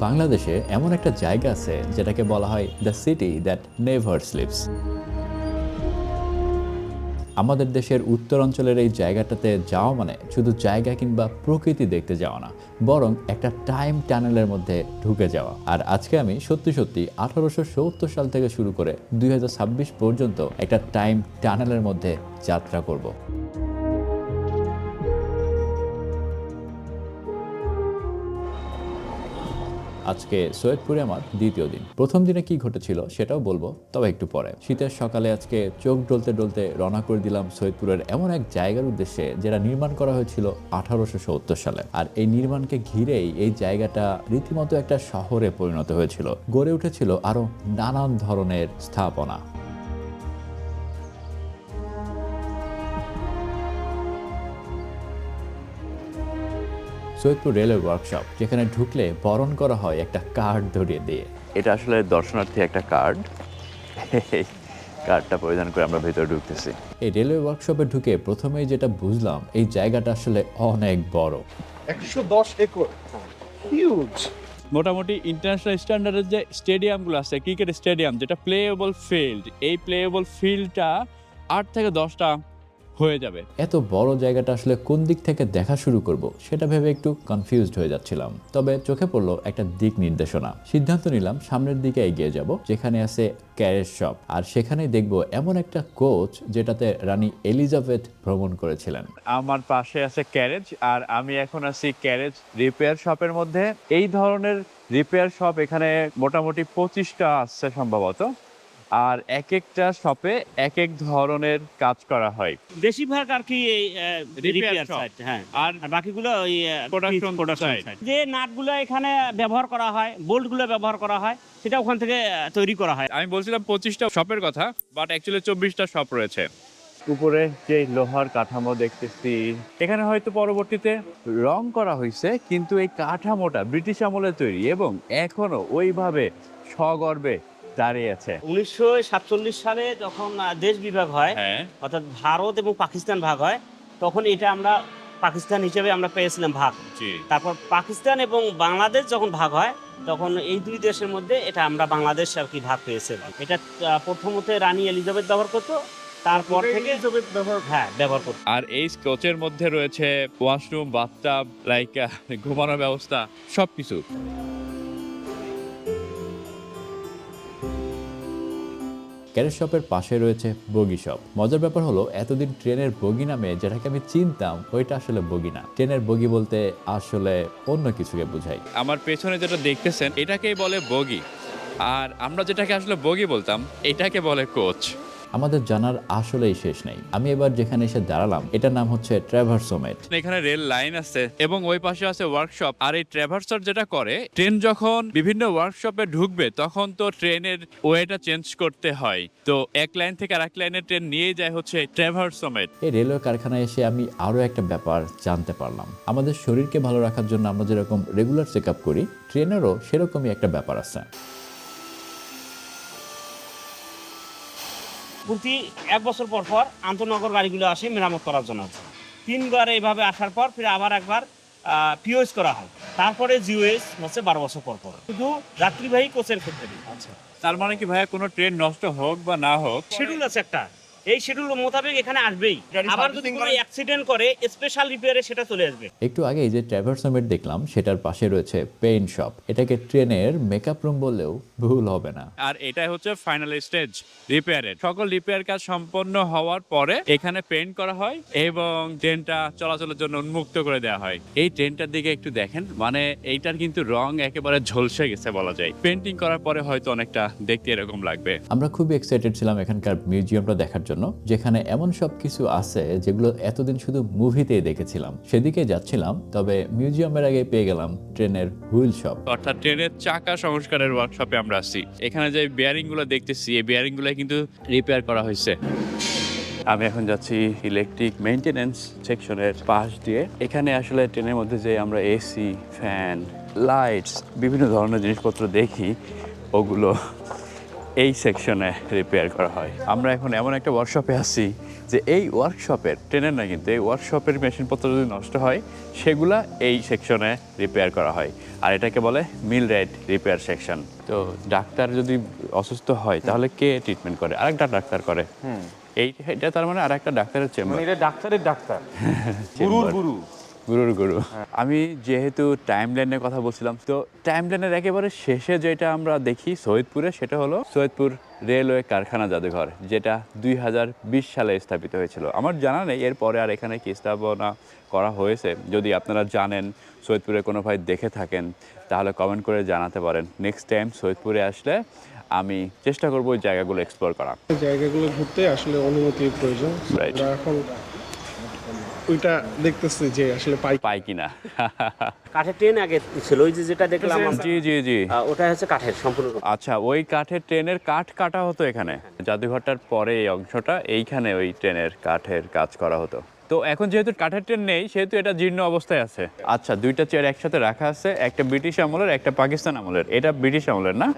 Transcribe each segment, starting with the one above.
বাংলাদেশে এমন একটা জায়গা আছে যেটাকে বলা হয় the city that never sleeps. আমাদের দেশের উত্তরাঞ্চলের এই জায়গাটাতে যাওয়া মানে শুধু জায়গা কিংবা প্রকৃতি দেখতে যাওয়া না, বরং একটা টাইম টানেলের মধ্যে ঢুকে যাওয়া। আর আজকে আমি সত্যি সত্যি 1870 সাল থেকে শুরু করে 2026 পর্যন্ত একটা টাইম টানেলের মধ্যে যাত্রা করব। আজকে সৈয়দপুরে আমার দ্বিতীয় দিন। প্রথম দিনে কি ঘটেছিল সেটাও বলবো, তবে একটু পরে। শীতের সকালে আজকে চোখ ডলতে ডলতে রওনা করে দিলাম সৈয়দপুরের এমন এক জায়গার উদ্দেশ্যে যেটা নির্মাণ করা হয়েছিল 1870 সালে। আর এই নির্মাণকে ঘিরেই এই জায়গাটা রীতিমতো একটা শহরে পরিণত হয়েছিল। গড়ে উঠেছিল আরো নানান ধরনের স্থাপনা। সৈয়দপুর রেলওয়ে ওয়ার্কশপ, যেখানে ঢুকলে বরণ করা হয় একটা কার্ড ধরিয়ে দিয়ে। এটা আসলে দর্শনার্থী একটা কার্ড। কার্ডটা পরিধান করে আমরা ভেতরে ঢুকতেছি। এই রেলওয়ে ওয়ার্কশপে ঢুকে প্রথমেই যেটা বুঝলাম, এই জায়গাটা আসলে অনেক বড়। 110 একর, হিউজ। মোটামুটি ইন্টারন্যাশনাল স্ট্যান্ডার্ডের যে স্টেডিয়ামগুলো আছে, ক্রিকেট স্টেডিয়াম যেটা প্লেয়েবল ফিল্ড, এই প্লেয়েবল ফিল্ডটা 8 থেকে 10টা হয়ে যাবে। এত বড় জায়গাটা আসলে কোন দিক থেকে দেখা শুরু করব সেটা ভেবে একটু কনফিউজড হয়ে যাচ্ছিলাম। তবে চোখে পড়লো একটা দিক নির্দেশনা। সিদ্ধান্ত নিলাম সামনের দিকে এগিয়ে যাব, যেখানে আছে ক্যারেজ শপ। আর সেখানেই দেখব এমন একটা কোচ যেটাতে রানী এলিজাবেথ ভ্রমণ করেছিলেন। আমার পাশে আছে ক্যারেজ, আর আমি এখন আছি ক্যারেজ রিপেয়ার শপের মধ্যে। এই ধরনের রিপেয়ার শপ এখানে মোটামুটি 25টা আছে সম্ভবত, আর এক একটা শপে এক এক ধরনের কাজ করা হয়। বেশিরভাগ আর কি এই রিপেয়ার shop। সাইড, হ্যাঁ। আর আর বাকিগুলো ওই Production side। সাইড। যে নাটগুলো এখানে ব্যবহার করা হয়, বোল্টগুলো ব্যবহার করা হয়, সেটা ওখান থেকে তৈরি করা হয়। আমি বলছিলাম 25টা শপের কথা, বাট অ্যাকচুয়ালি 24টা শপ রয়েছে। উপরে যে লোহার কাঠামো দেখতেছি, এখানে হয়তো পরবর্তীতে রং করা হয়েছে, কিন্তু এই কাঠামোটা ব্রিটিশ আমলে তৈরি এবং এখনো ওইভাবে সগর্বে দাঁড়িয়ে আছে। 1947 সালে যখন দেশ বিভাগ হয়, হ্যাঁ, অর্থাৎ ভারত এবং পাকিস্তান ভাগ হয়, তখন এটা আমরা পাকিস্তান হিসেবে আমরা পেয়েছিলাম ভাগ। জি। তারপর পাকিস্তান এবং বাংলাদেশ যখন ভাগ হয়, তখন এই দুই দেশের মধ্যে এটা আমরা বাংলাদেশ আর কি ভাগ পেয়েছিলাম। এটা প্রথমত রানী এলিজাবেথ ব্যবহার করতো, তারপর থেকে ব্যবহার করতো। আর এই কোচের মধ্যে রয়েছে ওয়াশরুম, বাথটাব, লাইক ঘুমানোর ব্যবস্থা, সবকিছু। ক্যারেজ শপের পাশে রয়েছে বগি শপ। মজার ব্যাপার হলো, এতদিন ট্রেনের বগি নামে যেটাকে আমি চিনতাম, ওইটা আসলে বগি না। ট্রেনের বগি বলতে আসলে অন্য কিছুকে বোঝায়। আমার পেছনে যেটা দেখতেছেন এটাকেই বলে বগি, আর আমরা যেটাকে আসলে বগি বলতাম এটাকে বলে কোচ। আমাদের জানার আসলেই শেষ নেই। আমি এবার যেখানে এসে দাঁড়ালাম, এটার নাম হচ্ছে ট্র্যাভার্সোমেট। এখানে রেল লাইন আছে এবং ওই পাশে আছে ওয়ার্কশপ। আর এই ট্র্যাভার্সার যেটা করে, ট্রেন যখন বিভিন্ন ওয়ার্কশপে ঢুকবে তখন তো ট্রেনের ওয়েটা চেঞ্জ করতে হয়, তো এক লাইন থেকে আরেক লাইনে ট্রেন নিয়ে যায় হচ্ছে ট্র্যাভার্সোমেট। এই রেলওয়ে কারখানায় এসে আমি আরও একটা ব্যাপার জানতে পারলাম। আমাদের শরীরকে ভালো রাখার জন্য আমরা যেরকম রেগুলার চেক আপ করি, ট্রেনেরও সেরকমই একটা ব্যাপার আছে। প্রতি 1 বছর পর পর আন্তনগর গাড়িগুলো আসে মেরামত করার জন্য। 3বার এইভাবে আসার পর ফির আবার একবার পিওএস করা হয়, তারপরে জিওএস হচ্ছে 12 বছর পর পর, শুধু যাত্রীবাহী কোচের ক্ষেত্রে। আচ্ছা, তার মানে কি ভাইয়া, কোনো ট্রেন নষ্ট হোক বা না হোক, শিডিউল আছে একটা, এই শিডিউল মোতাবেক এখানে আসবেই। আবার যদি কোনো অ্যাক্সিডেন্ট করে স্পেশাল রিপেয়ারে সেটা চলে আসবে। একটু আগে যে ট্র্যাভার্সোমেট দেখলাম, সেটার পাশে রয়েছে পেইন্ট শপ। এটাকে ট্রেনের মেকআপ রুম বললেও ভুল হবে না। আর এটাই হচ্ছে ফাইনাল স্টেজ রিপেয়ারের। সকল রিপেয়ার কাজ সম্পন্ন হওয়ার পরে এখানে পেইন্ট করা হয় এবং ট্রেনটা চলাচলের জন্য উন্মুক্ত করে দেওয়া হয়। এই ট্রেনটার দিকে একটু দেখেন, মানে এইটার কিন্তু রং একেবারে ঝলসে গেছে বলা যায়। পেন্টিং করার পরে হয়তো অনেকটা দেখতে এরকম লাগবে। আমরা খুবই এক্সাইটেড ছিলাম এখানকার মিউজিয়ামটা দেখার জন্য, যেখানে এমন সব কিছু আছে যেগুলো এতদিন শুধু মুভিতেই দেখেছিলাম। সেদিকে যাচ্ছিলাম, তবে মিউজিয়ামের আগে পেয়ে গেলাম ট্রেনের হুইল শপ, অর্থাৎ ট্রেনের চাকা সংস্কারের ওয়ার্কশপে আমরা আছি। এখানে যে বিয়ারিং গুলো দেখতেছি, এই বিয়ারিং গুলো কিন্তু রিপেয়ার করা হয়েছে। আমি এখন যাচ্ছি ইলেকট্রিক মেইনটেনেন্স সেকশনের পাশ দিয়ে। এখানে আসলে ট্রেনের মধ্যে যে আমরা এসি, ফ্যান, লাইটস, বিভিন্ন ধরনের জিনিসপত্র দেখি, ওগুলো এই সেকশনে রিপেয়ার করা হয়। আমরা এখন এমন একটা ওয়ার্কশপে আছি যে এই ওয়ার্কশপের ট্রেনের না, কিন্তু এই ওয়ার্কশপের মেশিনপত্র যদি নষ্ট হয় সেগুলা এই সেকশনে রিপেয়ার করা হয়, আর এটাকে বলে মিল রাইট রিপেয়ার সেকশন। তো ডাক্তার যদি অসুস্থ হয় তাহলে কে ট্রিটমেন্ট করে? আরেকটা ডাক্তার করে। এটা তার মানে আরেকটা ডাক্তারের চেম্বার। এটা ডাক্তারের ডাক্তার, গুরুর গুরু। গুরুর গুরু। আমি যেহেতু টাইম লাইনের কথা বলছিলাম, তো টাইম লাইনের একেবারে শেষে যেটা আমরা দেখি সৈয়দপুরে, সেটা হলো সৈয়দপুর রেলওয়ে কারখানা জাদুঘর, যেটা 2020 সালে স্থাপিত হয়েছিল। আমার জানা নেই এরপরে আর এখানে কি স্থাপনা করা হয়েছে। যদি আপনারা জানেন, সৈয়দপুরে কোনো ভাই দেখে থাকেন, তাহলে কমেন্ট করে জানাতে পারেন। নেক্সট টাইম সৈয়দপুরে আসলে আমি চেষ্টা করবো ওই জায়গাগুলো এক্সপ্লোর করা। জায়গাগুলো ঘুরতে আসলে অনুমতির প্রয়োজন। Right. আমরা এখন ওইটা দেখতেছি যে আসলে পাই কিনা। কাঠের ট্রেন আগে ছিল, ওই যে যেটা দেখলাম আমরা, জি জি জি। ওটা হচ্ছে কাঠের সম্পূর্ণ। আচ্ছা, ওই কাঠের ট্রেনের কাঠ কাটা হতো এখানে জাদুঘরটার পরে, এই অংশটা এইখানে ওই ট্রেনের কাঠের কাজ করা হতো। তো এখন যেহেতু কাঠের ট্রেন নেই, সেহেতু এটা জীর্ণ অবস্থায় আছে। আচ্ছা, দুইটা চেয়ার একসাথে রাখা আছে, একটা ব্রিটিশ আমলের, একটা পাকিস্তান আমলের। এটা ব্রিটিশ আমলের না,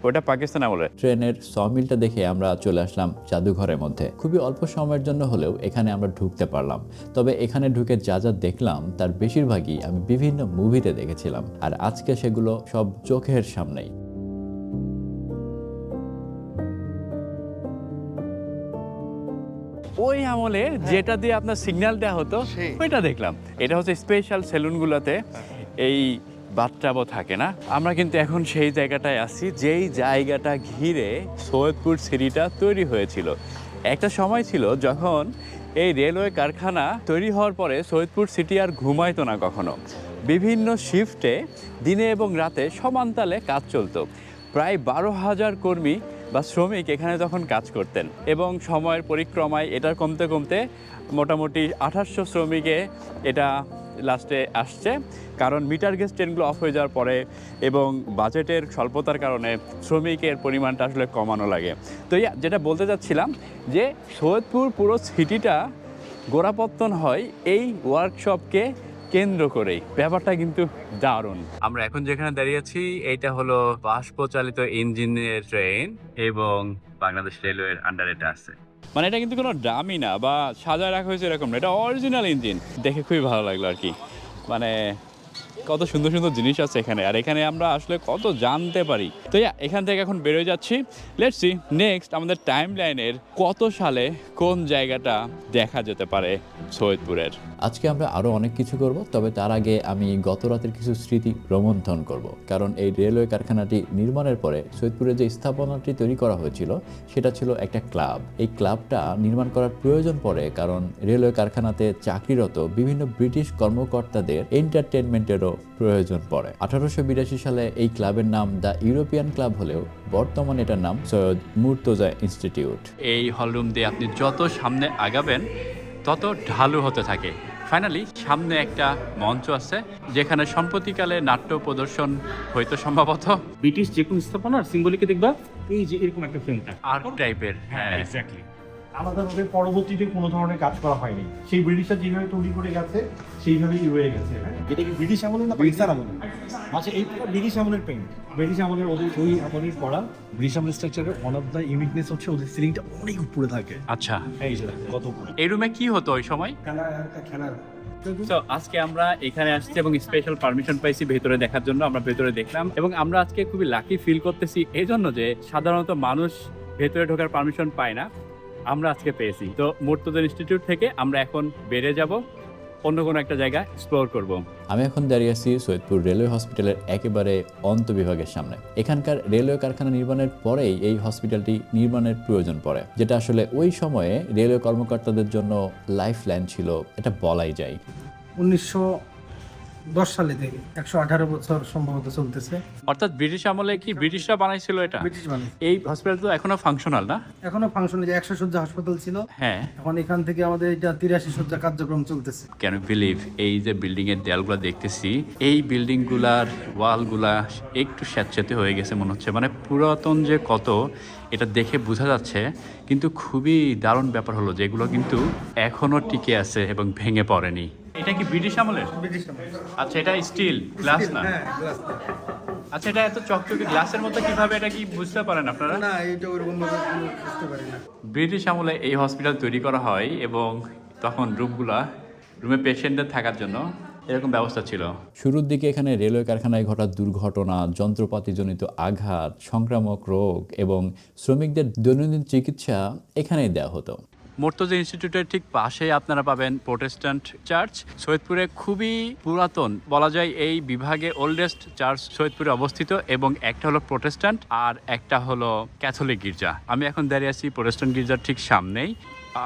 ওটা পাকিস্তান আমলের। ট্রেনের সমিলটা দেখে আমরা চলে আসলাম জাদুঘরের মধ্যে। খুবই অল্প সময়ের জন্য হলেও এখানে আমরা ঢুকতে পারলাম। তবে এখানে ঢুকে যা যা দেখলাম তার বেশিরভাগই আমি বিভিন্ন মুভিতে দেখেছিলাম, আর আজকে সেগুলো সব চোখের সামনেই। ওই আমলের যেটা দিয়ে আপনার সিগন্যাল দেওয়া হতো, ওইটা দেখলাম। এটা হচ্ছে স্পেশাল সেলুনগুলোতে এই বাথটাবও থাকে না। আমরা কিন্তু এখন সেই জায়গাটায় আছি, যেই জায়গাটা ঘিরে সৈয়দপুর সিটিটা তৈরি হয়েছিল। একটা সময় ছিল যখন এই রেলওয়ে কারখানা তৈরি হওয়ার পরে সৈয়দপুর সিটি আর ঘুমাইতো না কখনো। বিভিন্ন শিফটে দিনে এবং রাতে সমানতালে কাজ চলতো। প্রায় 12,000 কর্মী বা শ্রমিক এখানে তখন কাজ করতেন, এবং সময়ের পরিক্রমায় এটা কমতে কমতে মোটামুটি 2800 শ্রমিকে এটা লাস্টে আসছে। কারণ মিটার গেজ ট্রেনগুলো অফ হয়ে যাওয়ার পরে এবং বাজেটের স্বল্পতার কারণে শ্রমিকের পরিমাণটা আসলে কমানো লাগে। তো যেটা বলতে চাচ্ছিলাম, যে সৈয়দপুর পুরো সিটিটা গোড়াপত্তন হয় এই ওয়ার্কশপকে কেন্দ্র করেই। ব্যাপারটা কিন্তু দারুণ। আমরা এখন যেখানে দাঁড়িয়ে আছি, এইটা হলো বাষ্পচালিত ইঞ্জিনের ট্রেন, এবং বাংলাদেশ রেলওয়ের আন্ডারে এটা আছে। মানে এটা কিন্তু কোনো দামি না বা সাজায় রাখা হয়েছে এরকম না, এটা অরিজিনাল ইঞ্জিন। দেখে খুবই ভালো লাগলো আর কি। মানে কত সুন্দর সুন্দর জিনিস আছে এখানে, আর এখানে আমরা আসলে কত জানতে পারি। তো এখান থেকে এখন বেরোয় যাচ্ছি। লেটস সি নেক্সট আমাদের টাইম লাইনের কত সালে কোন জায়গাটা দেখা যেতে পারে সৈয়দপুরের। আজকে আমরা আরও অনেক কিছু করব, তবে তার আগে আমি গত রাতের কিছু স্মৃতি রোমন্থন করব। কারণ এই রেলওয়ে কারখানাটি নির্মাণের পরে সৈয়দপুরে যে স্থাপনাটি তৈরি করা হয়েছিল সেটা ছিল একটা ক্লাব। এই ক্লাবটা নির্মাণ করার প্রয়োজন পড়ে কারণ রেলওয়ে কারখানাতে চাকরিরত বিভিন্ন ব্রিটিশ কর্মকর্তাদের এন্টারটেনমেন্টেরও প্রয়োজন পড়ে। 1882 সালে এই ক্লাবের নাম দ্য ইউরোপিয়ান ক্লাব হলেও বর্তমানে এটার নাম সৈয়দ মুর্তজা ইনস্টিটিউট। এই হলরুম দিয়ে আপনি যত সামনে আগাবেন তত ঢালু হতে থাকে। ফাইনালি সামনে একটা মঞ্চ আছে, যেখানে সম্প্রতিকালে নাট্য প্রদর্শন হয়তো সম্ভবত। ব্রিটিশ যে কোনো স্থাপনার সিম্বলিকে দেখবা এই যে এরকম একটা ফ্রেমটা আর্ট টাইপের। হ্যাঁ, এক্স্যাক্টলি। আলাদাভাবে পরবর্তীতে কোনো ধরনের কাজ করা হয়নি, সেই ব্রিটিশরা যেভাবে তৈরি করে গেছে সেইভাবেই রয়ে গেছে। এটা কি ব্রিটিশ আমলের না পাকিস্তান আমলের? আচ্ছা, এই ব্রিটিশ আমলের পেইন্ট, ব্রিটিশ আমলের ওদের ওই আমলের করা। ব্রিটিশ আমলের স্ট্রাকচারের ওয়ান অফ দ্য ইউনিকনেস হচ্ছে ওদের সিলিংটা অনেক উপরে থাকে। আচ্ছা, এই যে কত উপরে। এই রুমে কি হতো ওই সময়? খেলার তো আজকে আমরা এখানে আসছি এবং স্পেশাল পারমিশন পাইছি ভেতরে দেখার জন্য। আমরা ভেতরে দেখলাম এবং আমরা আজকে খুবই লাকি ফিল করতেছি এই জন্য যে সাধারণত মানুষ ভেতরে ঢোকার পারমিশন পায় না, আমরা আজকে পেয়েছি। তো মুর্তজা ইনস্টিটিউট থেকে আমরা এখন বেরিয়ে যাব, অন্য কোনো একটা জায়গা এক্সপ্লোর করব। আমি এখন দাঁড়িয়ে আছি সৈয়দপুর রেলওয়ে হসপিটালের একেবারে অন্তবিভাগের সামনে। এখানকার রেলওয়ে কারখানা নির্মাণের পরেই এই হসপিটালটি নির্মাণের প্রয়োজন পড়ে, যেটা আসলে ওই সময়ে রেলওয়ে কর্মকর্তাদের জন্য লাইফ লাইন ছিল, এটা বলাই যায়। 1910 সালে থেকে 118 বছর সম্ভবত চলতেছে। অর্থাৎ ব্রিটিশ আমলে কি ব্রিটিশরা বানাইছিল এটা? ব্রিটিশ মানুষ এই হসপিটাল তো এখনো ফাংশনাল না? এখনো ফাংশনে, যে 100 শয্যা হাসপাতাল ছিল, হ্যাঁ। এখন এখান থেকে আমাদের এটা 83 শয্যা কার্যক্রম চলতেছে। ক্যান ইউ বিলিভ, এই যে বিল্ডিং এর দেয়ালগুলো দেখতেছি, এই বিল্ডিং গুলার ওয়ালগুলা একটু স্যাঁতস্যাঁতে হয়ে গেছে মনে হচ্ছে। মানে পুরাতন যে কত, এটা দেখে বোঝা যাচ্ছে। কিন্তু খুবই দারুণ ব্যাপার হলো যে এগুলো কিন্তু এখনো টিকে আছে এবং ভেঙে পড়েনি। এটা কি ব্রিটিশ আমলের? ব্রিটিশ আমলে। আচ্ছা, এটা স্টিল, গ্লাস না? হ্যাঁ, গ্লাস। আচ্ছা, এটা এত চকচকে গ্লাসের মতো কিভাবে, এটা কি বুঝতে পারেন আপনারা? না এটা ওইরকম ভাবে বুঝতে পারি না। ব্রিটিশ আমলে এই হসপিটাল তৈরি করা হয় এবং তখন রুমে পেশেন্টদের থাকার জন্য এরকম ব্যবস্থা ছিল। শুরুর দিকে এখানে রেলওয়ে কারখানায় ঘটা দুর্ঘটনা, যন্ত্রপাতিজনিত আঘাত, সংক্রামক রোগ এবং শ্রমিকদের দৈনন্দিন চিকিৎসা এখানেই দেওয়া হতো। মোর্তজা ইনস্টিটিউটের ঠিক পাশেই আপনারা পাবেন প্রোটেস্ট্যান্ট চার্চ। সৈয়দপুরে খুবই পুরাতন বলা যায় এই বিভাগে ওল্ডেস্ট চার্চ সৈয়দপুরে অবস্থিত, এবং একটা হলো প্রোটেস্ট্যান্ট আর একটা হলো ক্যাথলিক গির্জা। আমি এখন দাঁড়িয়ে আছি প্রোটেস্ট্যান্ট গির্জার ঠিক সামনেই।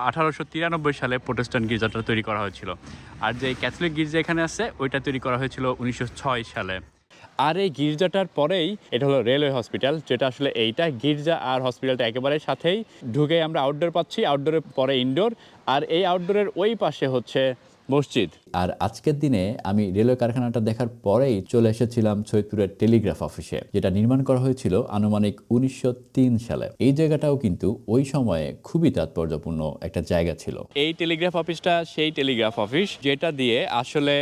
1893 সালে প্রোটেস্ট্যান্ট গির্জাটা তৈরি করা হয়েছিল, আর যে ক্যাথলিক গির্জা এখানে আছে ওইটা তৈরি করা হয়েছিল 1906 সালে। আর এই গির্জাটার পরেই এটা হলো রেলওয়ে হসপিটাল, যেটা আসলে এইটা গির্জা আর হসপিটালটা একেবারে সাথেই। ঢুকে আমরা আউটডোর পাচ্ছি, আউটডোরের পরে ইনডোর, আর এই আউটডোরের ওই পাশে হচ্ছে মসজিদ। আর আজকের দিনে আমি রেলওয়ে কারখানাটা দেখার পরেই চলে এসেছিলাম সৈয়দপুরের টেলিগ্রাফ অফিসে, যেটা নির্মাণ করা হয়েছিল আনুমানিক 1903 সালে। এই জায়গাটাও কিন্তু ওই সময়ে খুবই তাৎপর্যপূর্ণ একটা জায়গা ছিল। এই টেলিগ্রাফ অফিসটা সেই টেলিগ্রাফ অফিস যেটা দিয়ে আসলে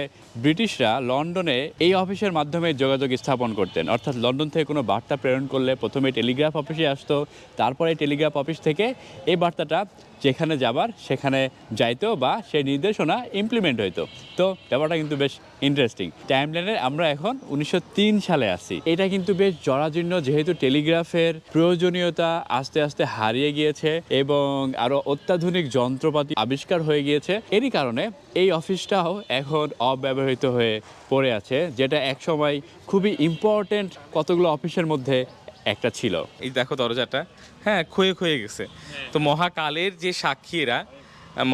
ব্রিটিশরা লন্ডনে এই অফিসের মাধ্যমে যোগাযোগ স্থাপন করতেন। অর্থাৎ লন্ডন থেকে কোনো বার্তা প্রেরণ করলে প্রথমে টেলিগ্রাফ অফিসে আসতো, তারপরে টেলিগ্রাফ অফিস থেকে এই বার্তাটা যেখানে যাবার সেখানে যাইতো বা সেই নির্দেশনা ইমপ্লিমেন্ট হইতো। তো ব্যাপারটা কিন্তু বেশ ইন্টারেস্টিং। টাইমলাইনে আমরা এখন 1903 সালে আছি। এটা কিন্তু বেশ জরাজীর্ণ, যেহেতু টেলিগ্রাফের প্রয়োজনীয়তা আস্তে আস্তে হারিয়ে গিয়েছে এবং আরও অত্যাধুনিক যন্ত্রপাতি আবিষ্কার হয়ে গিয়েছে। এরই কারণে এই অফিসটাও এখন অব্যবহৃত হয়ে পড়ে আছে, যেটা একসময় খুবই ইম্পর্টেন্ট কতগুলো অফিসের মধ্যে একটা ছিল। এই দেখো দরজাটা, হ্যাঁ, ক্ষয়ে ক্ষয়ে গেছে। তো মহাকালের যে সাক্ষীরা,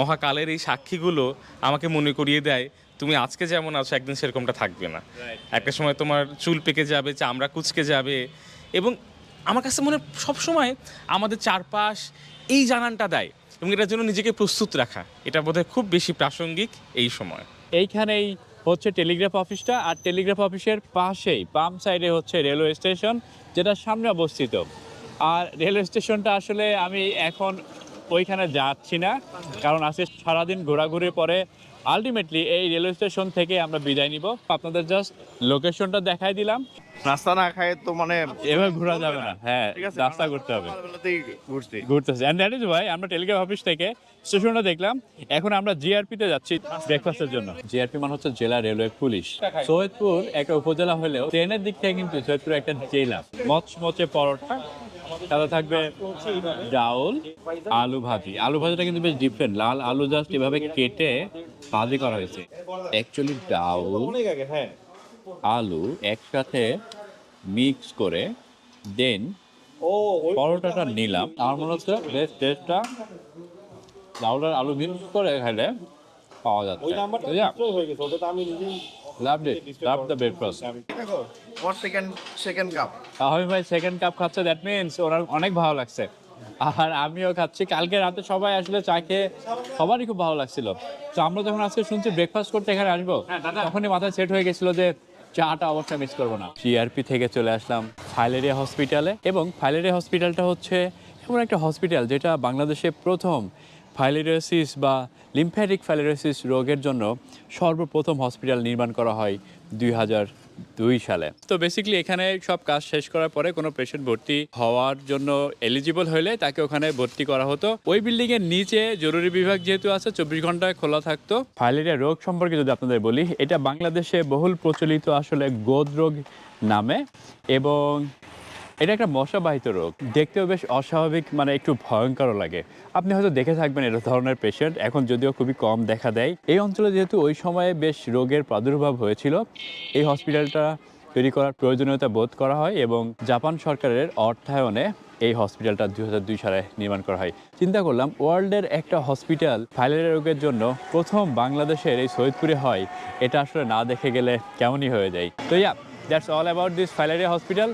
মহাকালের এই সাক্ষীগুলো আমাকে মনে করিয়ে দেয় তুমি আজকে যেমন আছো একদিন সেরকমটা থাকবে না। একটা সময় তোমার চুল পেকে যাবে, চামড়া কুচকে যাবে, এবং আমার কাছে মনে সবসময় আমাদের চারপাশ এই জানানটা দেয়, এবং এটার জন্য নিজেকে প্রস্তুত রাখা এটা বোধহয় খুব বেশি প্রাসঙ্গিক এই সময়। এইখানেই হচ্ছে টেলিগ্রাফ অফিসটা, আর টেলিগ্রাফ অফিসের পাশেই বাম সাইডে হচ্ছে রেলওয়ে স্টেশন, যেটা সামনে অবস্থিত। আর রেলওয়ে স্টেশনটা আসলে আমি এখন ওইখানে যাচ্ছি না, কারণ আজকে সারাদিন ঘোরাঘুরির পরে আলটিমেটলি এই রেলওয়ে স্টেশন থেকে আমরা বিদায় নিব। আপনাদের জাস্ট লোকেশনটা দেখাই দিলাম। নাস্তা না খায় তো মানে এভাবে ঘোরা যাবে না, হ্যাঁ, ঠিক আছে, রাস্তা করতে হবে, সকালবেলাতেই ঘুরছি। ঘুরতেছে। অ্যান্ড দ্যাট ইজ ভাই আমরা টেলিগ্রাফ অফিস থেকে স্টেশনটা দেখলাম। এখন আমরা জিআরপিতে যাচ্ছি ব্রেকফাস্টের জন্য। জিআরপি মানে হচ্ছে জেলা রেলওয়ে পুলিশ। সৈয়দপুর একটা উপজেলা হলেও ট্রেনের দিক থেকে কিন্তু সৈয়দপুর একটা জেলা। মচমচে পরোটা, সাথে থাকবে ডাউল, আলু ভাজি। আলু ভাজিটা কিন্তু বেশ ডিফারেন্ট, লাল আলু জাস্ট এভাবে কেটে ভাজি করা হয়েছে। অ্যাকচুয়ালি ডাউল আলু একসাথে মিক্স করে দেন পরোটাটা নিলাম। আমার মনে হচ্ছে বেশ টেস্টটা ডাউল আর আলু মিক্স করে খেলে পাওয়া যাচ্ছে। Love the breakfast. Second cup তাহলে ভাই সেকেন্ড কাপ খাচ্ছে, দ্যাট মিনস ওনার অনেক ভালো লাগছে। আর আমিও খাচ্ছি। কালকে রাতে সবাই আসলে চা খেয়ে সবারই খুব ভালো লাগছিল। তো আমরা যখন আজকে শুনছি ব্রেকফাস্ট করতে এখানে আসবো, তখনই মাথায় সেট হয়ে গেছিল যে চাটা অবশ্যই মিস করবো না। জিআরপি থেকে চলে আসলাম ফাইলেরিয়া হসপিটালে, এবং ফাইলেরিয়া হসপিটালটা হচ্ছে এমন একটা হসপিটাল যেটা বাংলাদেশে প্রথম ফাইলেরিয়াসিস বা লিম্ফ্যাটিক ফাইলেরিয়াসিস রোগের জন্য সর্বপ্রথম হসপিটাল নির্মাণ করা হয় 2002 সালে। তো বেসিক্যালি এখানে সব কাজ শেষ করার পরে কোনো পেশেন্ট ভর্তি হওয়ার জন্য এলিজিবল হলে তাকে ওখানে ভর্তি করা হতো। ওই বিল্ডিং এর নিচে জরুরি বিভাগ যেহেতু আছে 24 ঘন্টায় খোলা থাকতো। ফাইলেরিয়া রোগ সম্পর্কে যদি আপনাদের বলি, এটা বাংলাদেশে বহুল প্রচলিত আসলে গোদ রোগ নামে, এবং এটা একটা মশাবাহিত রোগ। দেখতেও বেশ অস্বাভাবিক, মানে একটু ভয়ঙ্কর লাগে। আপনি হয়তো দেখে থাকবেন এই ধরনের পেশেন্ট, এখন যদিও খুবই কম দেখা দেয়। এই অঞ্চলে যেহেতু ওই সময়ে বেশ রোগের প্রাদুর্ভাব হয়েছিল, এই হসপিটালটা তৈরি করার প্রয়োজনীয়তা বোধ করা হয়, এবং জাপান সরকারের অর্থায়নে এই হসপিটালটা 2002 সালে নির্মাণ করা হয়। চিন্তা করলাম ওয়ার্ল্ডের একটা হসপিটাল ফাইলেরিয়া রোগের জন্য প্রথম বাংলাদেশের এই সৈয়দপুরে হয়, এটা আসলে না দেখে গেলে কেমনই হয়ে যায়। তো yeah, that's all about this filaria hospital.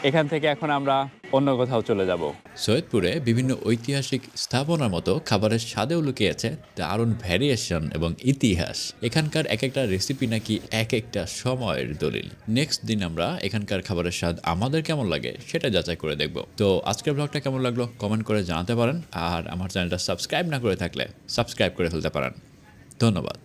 এখান থেকে এখন আমরা অন্য কোথাও চলে যাব। সৈয়দপুরে বিভিন্ন ঐতিহাসিক স্থাপনার মতো খাবারের স্বাদেও লুকিয়ে আছে দারুণ ভ্যারিয়েশন এবং ইতিহাস। এখানকার এক একটা রেসিপি নাকি এক একটা সময়ের দলিল। নেক্সট দিন আমরা এখানকার খাবারের স্বাদ আমাদের কেমন লাগে সেটা যাচাই করে দেখব। তো আজকের ব্লগটা কেমন লাগলো কমেন্ট করে জানাতে পারেন, আর আমার চ্যানেলটা সাবস্ক্রাইব না করে থাকলে সাবস্ক্রাইব করে ফেলতে পারেন। ধন্যবাদ।